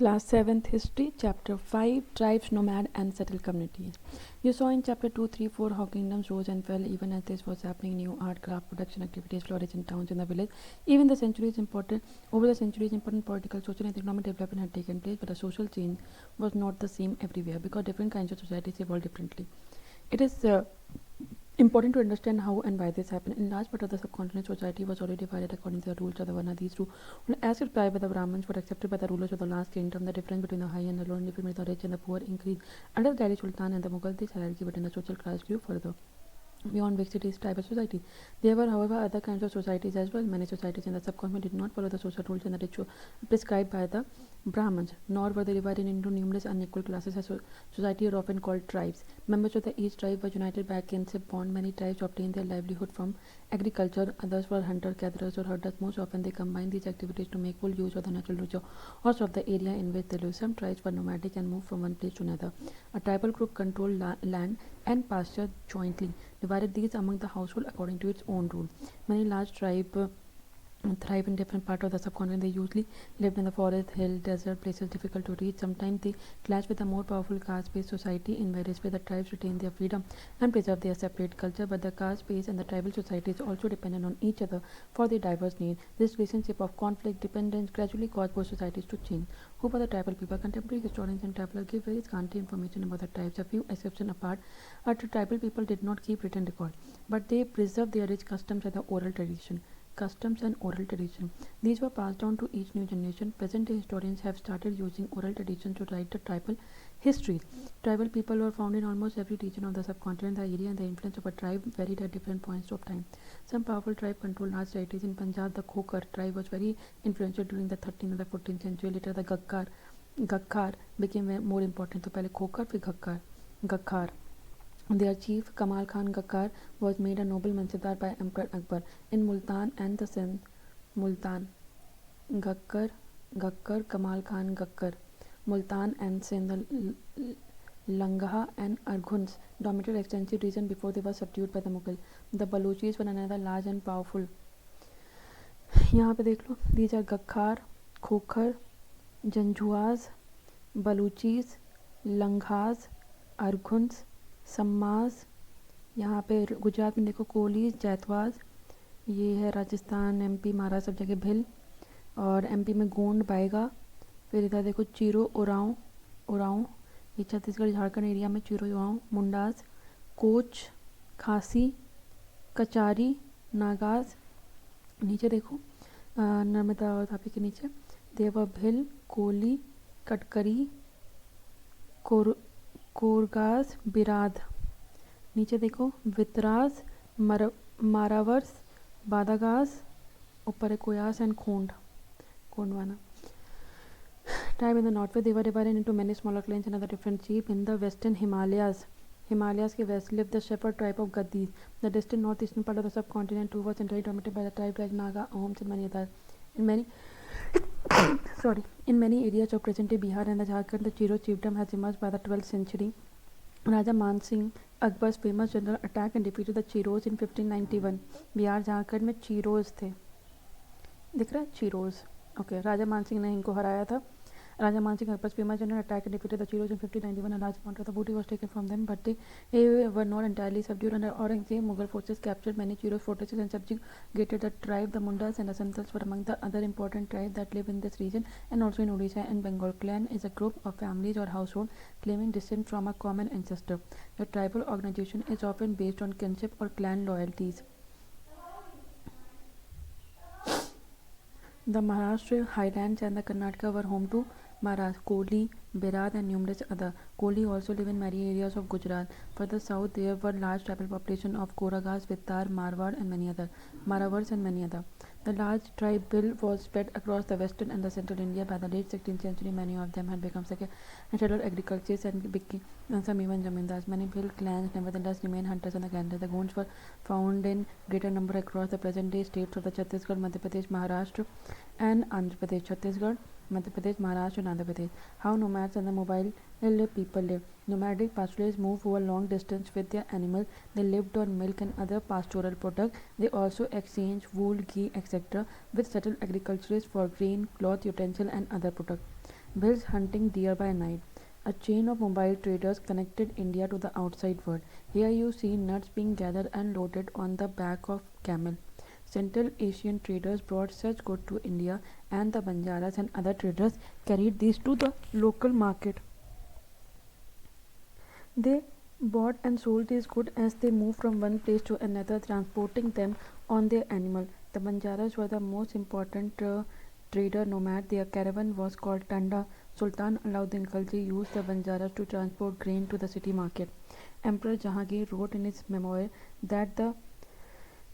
Class 7th History, Chapter 5, Tribes, Nomad and Settled Communities. You saw in Chapter 2, 3, 4 how kingdoms rose and fell even as this was happening. New art, craft, production activities flourished in towns in the village. Over the centuries, important political, social and economic development had taken place, but the social change was not the same everywhere because different kinds of societies evolved differently. It is important to understand how and why this happened. In large part of the subcontinent, society was already divided according to the rules of the Varna. These rules, as prescribed by the Brahmins, were accepted by the rulers of the last kingdom. The difference between the high and the low, and difference between the rich and the poor increased. Under the Delhi Sultan and the Mughals, this hierarchy between the social class grew further beyond which it is tribal society. There were, however, other kinds of societies as well. Many societies in the subcontinent did not follow the social rules and the ritual prescribed by the Brahmins, nor were they divided into numerous unequal classes as society are often called tribes. Members of each tribe were united by a kinship bond. Many tribes obtained their livelihood from agriculture, others were hunter-gatherers or herders. Most often they combined these activities to make full use of the natural resources of the area in which they lived. Some tribes were nomadic and moved from one place to another. A tribal group controlled land and pasture jointly, divided these among the household according to its own rule. Many large tribes thrive in different parts of the subcontinent. They usually lived in the forest, hill, desert, places difficult to reach. Sometimes they clash with a more powerful caste-based society. In various ways, the tribes retain their freedom and preserve their separate culture, but the caste-based and the tribal societies also dependent on each other for their diverse needs. This relationship of conflict dependence gradually caused both societies to change. Who were the tribal people? Contemporary historians and travelers give very scanty information about the tribes. A few exceptions apart, tribal people did not keep written record, but they preserved their rich customs and the oral tradition. These were passed down to each new generation. Present-day historians have started using oral traditions to write the tribal histories. Tribal people were found in almost every region of the subcontinent. The area and the influence of a tribe varied at different points of time. Some powerful tribes controlled large territories. In Punjab, the Khokar tribe was very influential during the 13th and the 14th century. Later, the Gakkar became more important. So, पहले Khokar, फिर Gakkar. Their chief, Kamal Khan Gakkar, was made a noble mansabdar by Emperor Akbar. In Multan and the Sindh, Gakkar, Kamal Khan Gakkar. Multan and Sindh, Langaha and Arghuns dominated extensive region before they were subdued by the Mughal. The Baluchis were another large and powerful. यहाँ पे देख लो, these are Gakkar, Khokar, Janjhuas, Baluchis, Langhas, Arghuns, सम्मास. यहाँ पे गुजरात में देखो कोलीज, जैतवाज. ये है Rajasthan, MP, Maharashtra सब जगह भिल. और एमपी में गोंड, बाएगा. फिर इधर देखो चीरो, उरांव. ये छत्तीसगढ़ झारखंड एरिया में चीरो, उरांव, मुंडास, कोच, खासी, कचारी, नागाज. नीचे देखो नर्मदा और तापी के नीचे देवा, भिल, कोली, कटकरी, कोरगास, बिराद. नीचे देखो वितरास, मारावर्स, बादागास. ऊपर है कोयास and खोंडवाना. Tribe in the northwest, they were divided into many smaller clans and other different chiefs. In the western Himalayas के west lived the shepherd tribe of Gaddis. The distant northeastern part of the subcontinent too was entirely dominated by the tribes like Naga, Ahoms and many others. In many areas of present-day Bihar and the Jharkhand, the Chiro chiefdom has emerged by the 12th century. Raja Man Singh, Akbar's famous general, attacked and defeated the Chiros in 1591. Bihar Jharkhand में चीरोज थे. दिख रहा है चीरोज. Okay, राजा मान सिंह ने इनको हराया था. Raja Man Singh, Akbar's famous general, attacked and defeated the Chiros in 1591. A large amount of the booty was taken from them, but they were not entirely subdued. Under Aurangzeb, Mughal forces captured many Chiros fortresses and subjugated the tribe. The Mundas and the Santals were among the other important tribes that live in this region and also in Odisha and Bengal. Clan is a group of families or household claiming descent from a common ancestor. The tribal organization is often based on kinship or clan loyalties. The Maharashtra highlands and the Karnataka were home to Maras, Koli, Berad and numerous other. Koli also live in many areas of Gujarat. Further south, there were large tribal population of Koragas, Vittar, Marwar and many other. Maravars and many other. The large tribe bill was spread across the western and the central India. By the late 16th century, many of them had become settled agriculturists and some even zamindars. Many bill clans nevertheless remain hunters and the gatherers. The Gonds were found in greater number across the present-day states of the Chhattisgarh, Madhya Pradesh, Maharashtra and Andhra Pradesh. Chhattisgarh, Madhya Pradesh, Maharashtra and Andhra Pradesh. How nomads and the mobile people live. Nomadic pastoralists moved over long distance with their animals. They lived on milk and other pastoral products. They also exchanged wool, ghee, etc. with settled agriculturists for grain, cloth, utensil and other products. Bills hunting deer by night. A chain of mobile traders connected India to the outside world. Here you see nuts being gathered and loaded on the back of camel. Central Asian traders brought such goods to India, and the Banjaras and other traders carried these to the local market. They bought and sold these goods as they moved from one place to another, transporting them on their animal. The Banjaras were the most important trader nomad. Their caravan was called Tanda. Sultan Alauddin Khalji used the Banjaras to transport grain to the city market. Emperor Jahangir wrote in his memoir that the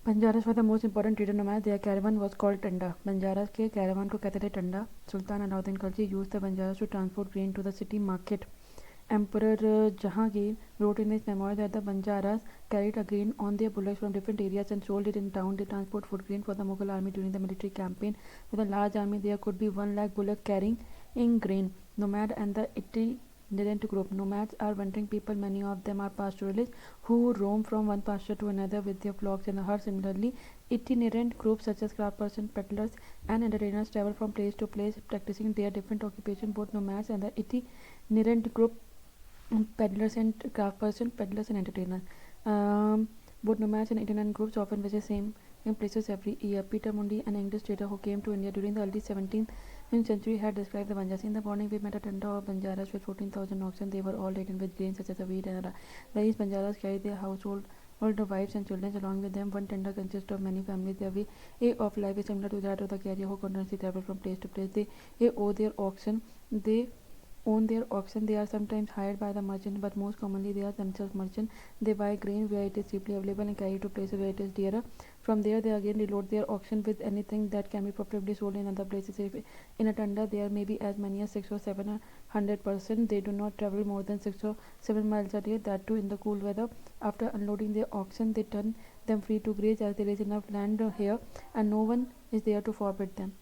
Banjaras were the most important trader nomad. Their caravan was called Tanda. Banjaras के caravan को कहते थे Tanda. Sultan Alauddin Khalji used the Banjaras to transport grain to the city market. Emperor Jahangir wrote in his memoir that the Banjaras carried a grain on their bullocks from different areas and sold it in town. They transport food grain for the Mughal army during the military campaign. With a large army, there could be 1 lakh bullocks carrying in grain. Nomad and the itinerant group. Nomads are wandering people. Many of them are pastoralists who roam from one pasture to another with their flocks and herds. Similarly, itinerant groups such as craftspersons, peddlers, and entertainers travel from place to place, practicing their different occupations. Both nomads and the itinerant group, peddlers and craftspersons, peddlers and entertainers. Both nomads and itinerant groups often visit same places every year. Peter Mundy, an English trader who came to India during the early 17th century, had described the Banjaras. In the morning, we met a tanda of Banjaras with 14,000 oxen. They were all laden with grain such as wheat and rice. Banjaras carried their household all the wives and children along with them. One tender consists of many families. Their way of life is similar to that of the carrier who continuously travel from place to place. They own their oxen. They are sometimes hired by the merchant, but most commonly they are themselves merchants. They buy grain where it is cheaply available and carry it to places where it is dearer. From there, they again reload their oxen with anything that can be profitably sold in other places. If in a tanda there may be as many as 6 or 700%. They do not travel more than 6 or 7 miles a day, that too in the cool weather. After unloading their oxen, they turn them free to graze, as there is enough land here and no one is there to forbid them.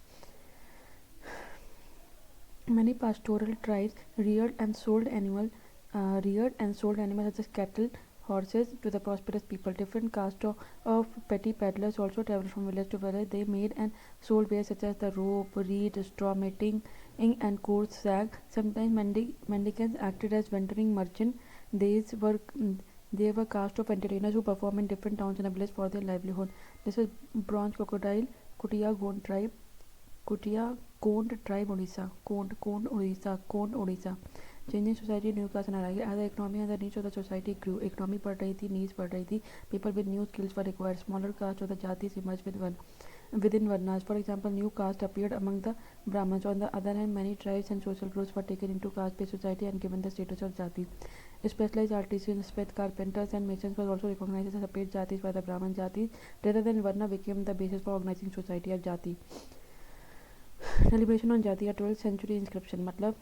Many pastoral tribes reared and sold animals such as cattle, horses to the prosperous people. Different castes of petty peddlers also traveled from village to village. They made and sold wares such as the rope, reed, straw matting, and coarse sack. Sometimes mendicants acted as wandering merchants. They were caste of entertainers who perform in different towns and villages for their livelihood. This is bronze crocodile, Kutia Gond tribe. Koned tribe Odisha. Koned Odisha. Changing society, new class and arrival. As the economy and the niche of the society grew, economy बढ़ रही थी, needs बढ़ रही थी. People with new skills were required. Smaller caste of the jatis emerged within Varnas. For example, new caste appeared among the Brahmins. On the other hand, many tribes and social groups were taken into caste-based society and given the status of jati. Specialized artisans, smith, carpenters, and masons were also recognized as separate jatis by the Brahmin jati. Rather than Varna became the basis for organizing society as jati. Deliberation on जाति या 12th century inscription मतलब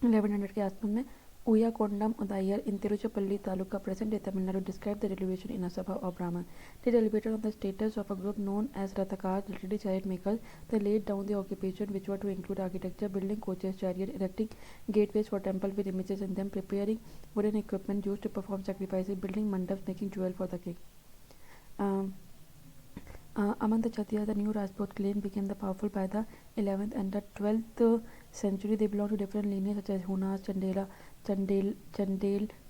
1100 के आसपास में Uyakodam Udayar in Tiruchirappalli Taluka present day Tamil Nadu described the deliberation in a sabha or Brahman. They deliberated on the status of a group known as Rathakars, literally chariot makers. They laid down the occupation which were to include architecture, building coaches, chariot, erecting gateways for temple with images in them, preparing wooden equipment used to perform sacrifices, building mandaps, making jewel for the king. Among the Kshatriyas, the new Rajput clan became the powerful by the 11th and the 12th century. They belonged to different lineages such as Hunas, Chandel,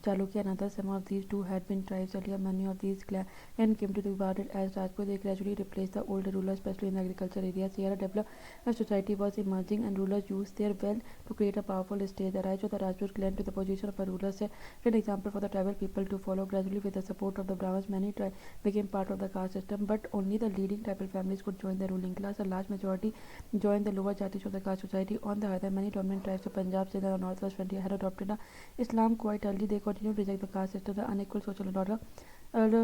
Chalukya and others. Some of these too had been tribes earlier. Many of these clans came to be regarded as Rajput. They gradually replaced the older rulers, especially in the agriculture areas. Here a developed society was emerging and rulers used their wealth to create a powerful state. The rise of the Rajput clan to the position of a ruler set an example for the tribal people to follow. Gradually, with the support of the Brahmins, many tribes became part of the caste system, but only the leading tribal families could join the ruling class. A large majority joined the lower jatis of the caste society. On the other, many dominant tribes of Punjab, Sindh and the northwest frontier had adopted Islam quite early. They continued to reject the caste system. The unequal social order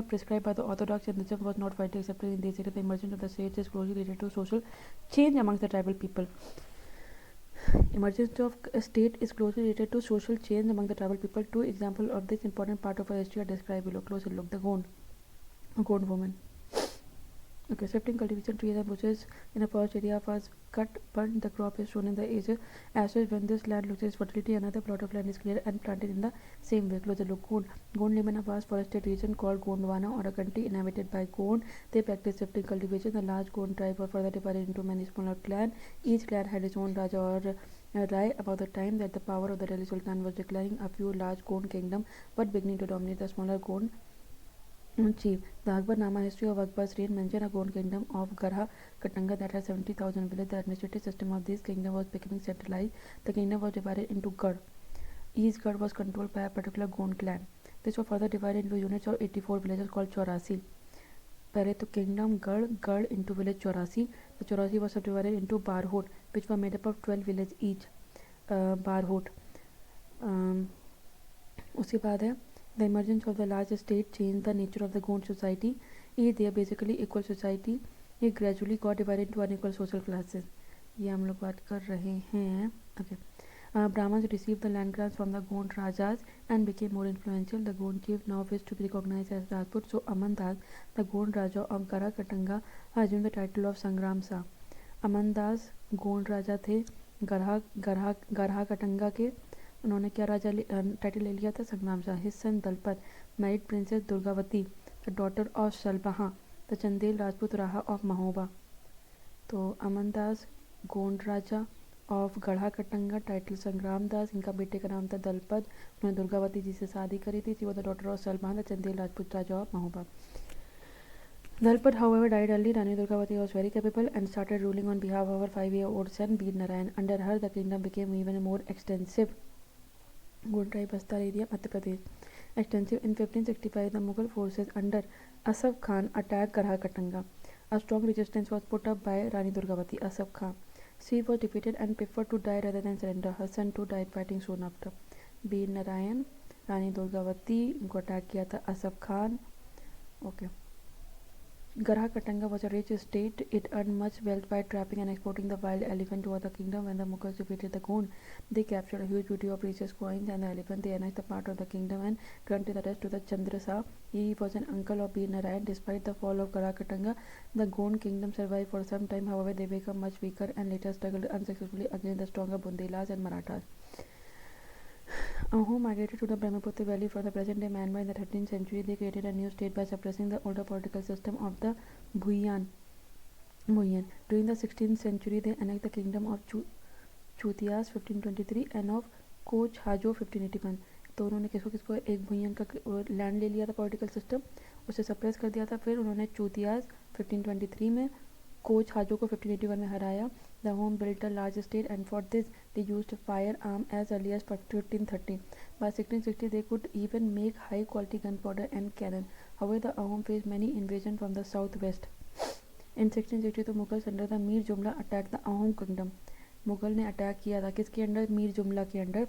prescribed by the Orthodox Hinduism was not widely accepted in these areas. The emergence of the states is closely related to social change amongst the tribal people. Emergence of a state is closely related to social change among the tribal people. Two examples of this important part of our history are described below. Closer look. The Gond woman. Okay, shifting cultivation trees and bushes in a forest area was cut, but the crop is shown in the ashes. When this land loses fertility, another plot of land is cleared and planted in the same way. Closer look. Gond live in a vast forested region called Gondwana, or a country inhabited by Gond. They practice shifting cultivation. The large Gond tribe were further divided into many smaller clans. Each clan had its own Raja or Rai, about the time that the power of the Delhi Sultan was declining, a few large Gond kingdoms were beginning to dominate the smaller Gond chief. The Akbarnama history of Akbar's reign mentioned a Gond kingdom of Garha Katanga that had 70,000 villages. The administrative system of this kingdom was becoming centralized. The kingdom was divided into Garh. Each Garh was controlled by a particular Gond clan. This was further divided into units of 84 villages called Chaurasi. पहले तो kingdom गढ़ into village चौरासी. The चौरासी was subdivided into बारहोट which were made up of 12 villages each. बारहोट. उसके बाद है the emergence of the large state changed the nature of the Gond society. They are basically equal society. It gradually got divided into unequal social classes. ये हम लोग बात कर रहे हैं. Okay. Brahmins received the land grants from the Gond Rajas and became more influential. The Gond chief now wished to be recognized as Rajput, so Aman Das, the Gond Raja of Garha Katanga, assumed the title of Sangram Sa. अमन दास गोंड राजा थे Garha Katanga के. उन्होंने क्या राजा title ले लिया था? Sangram Shah. His son Dalpat married princess Durgavati the daughter of Salbaha the Chandel Rajput raja of Mahoba. तो Aman Das Gond raja of Garha Katanga, title Sangram Das. इनका बेटे का नाम था दलपत. उन्होंने दुर्गावती जी से शादी करी थी. She was the daughter of Salbaha the Chandel Rajput raja of Mahoba. Dalpat, however, died early. Rani Durgavati was very capable and started ruling on behalf of her 5-year-old son Veer Narayan. Under her, the kingdom became even more extensive. Gond tribe Bastar area, Madhya Pradesh. Extensive. In 1565, the Mughal forces under Asaf Khan attacked Garha Katanga. A strong resistance was put up by Rani Durgavati. Asaf Khan. She was defeated and preferred to die rather than surrender. Her son too died fighting soon after. Veer Narayan, Rani Durgavati, उनको attack किया था Asaf Khan. Okay. Garha Katanga was a rich state. It earned much wealth by trapping and exporting the wild elephant to other kingdoms. When the Mughals defeated the Gond, they captured a huge booty of precious coins and the elephant. They annexed a part of the kingdom and granted the rest to the Chandra Shah. He was an uncle of Veer Narayan. Despite the fall of Garha Katanga, the Gond kingdom survived for some time. However, they became much weaker and later struggled unsuccessfully against the stronger Bundelas and Marathas. Who migrated to the Brahmaputra valley from the present-day Myanmar in the 13th century. They created a new state by suppressing the older political system of the Bhuiyan. During the 16th century, they annexed the kingdom of Chutias 1523 and of Koch Hajo 1581. तो उन्होंने किसको एक भुइयन का land ले लिया था political system, उसे suppress कर दिया था. फिर उन्होंने चूतियास 1523 में, कोच हाजो को 1581 में हराया. The home built a large state and for this they used firearm as early as 1530. By 1660 they could even make high quality gunpowder and cannon. However, the Ahom faced many invasions from the southwest. In 1662 Mughals under the Mir Jumla attacked the Ahom kingdom. Mughal ने attack किया था किसके under? Mir जुमला के under.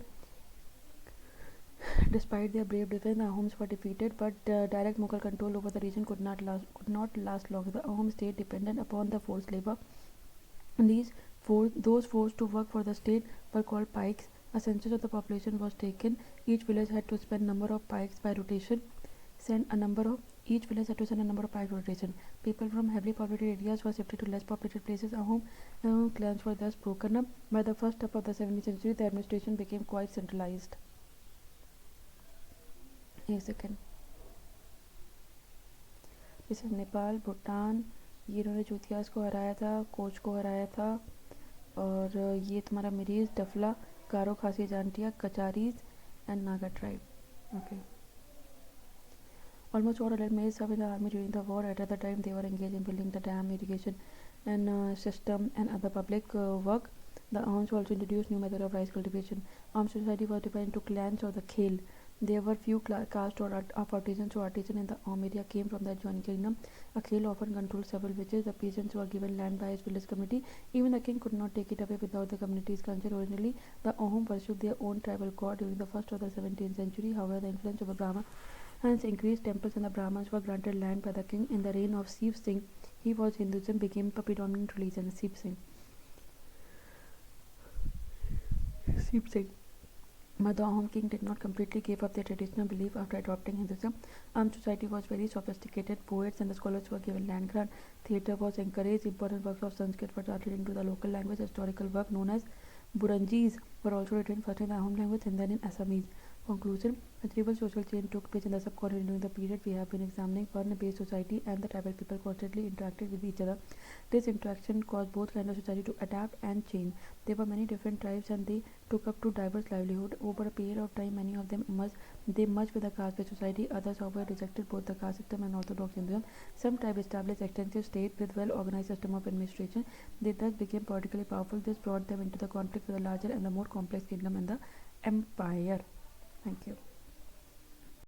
Despite their brave defense, the Ahoms were defeated, but direct Mughal control over the region could not last long. The Ahom state depended upon the forced labor. Those forced to work for the state were called pikes. A census of the population was taken. Each village had to send a number of pikes by rotation. Each village had to send a number of pikes by rotation. People from heavily populated areas were shifted to less populated places. Ahom clans were thus broken up. By the first half of the 17th century, the administration became quite centralized. A second. This is Nepal, Bhutan. ये इन्होंने चूतियास को हराया था, coach को हराया था, और ये तुम्हारा मिरीज, Dafla, Garo, Khasi, Jaintia, Kacharis and Naga tribe. Okay. Almost all adult males served in the army during the war. At the time, they were engaged in building the dam, irrigation, and system and other public work. The Ahoms also introduced new method of rice cultivation. Ahom society was divided into clans or the khel. There were few caste or of artisans, so artisans in the Ahom area came from the adjoining kingdom. A khel often controlled several villages. The peasants were given land by his village committee. Even the king could not take it away without the community's consent. Originally, the Ahom pursued their own tribal god during the first of the 17th century. However, the influence of the Brahma hence increased. Temples and the Brahmins were granted land by the king. In the reign of Siv Singh, he was Hinduism became a predominant religion. Siv Singh. But the Ahom king did not completely give up their traditional belief after adopting Hinduism. Ahom society was very sophisticated. Poets and the scholars were given land grant. Theatre was encouraged. Important works of Sanskrit were translated into the local language. Historical work known as Buranjis were also written first in the Ahom language and then in Assamese. Conclusion. Retrieval social change took place in the subcontinent during the period we have been examining. Fern-based society and the tribal people constantly interacted with each other. This interaction caused both kinds of society to adapt and change. There were many different tribes and they took up to diverse livelihood. Over a period of time, many of them merged with the caste-based society. Others, however, rejected both the caste system and Orthodox Hinduism. Some tribes established extensive state with well-organized system of administration. They thus became politically powerful. This brought them into the conflict with a larger and the more complex kingdom and the empire. Thank you.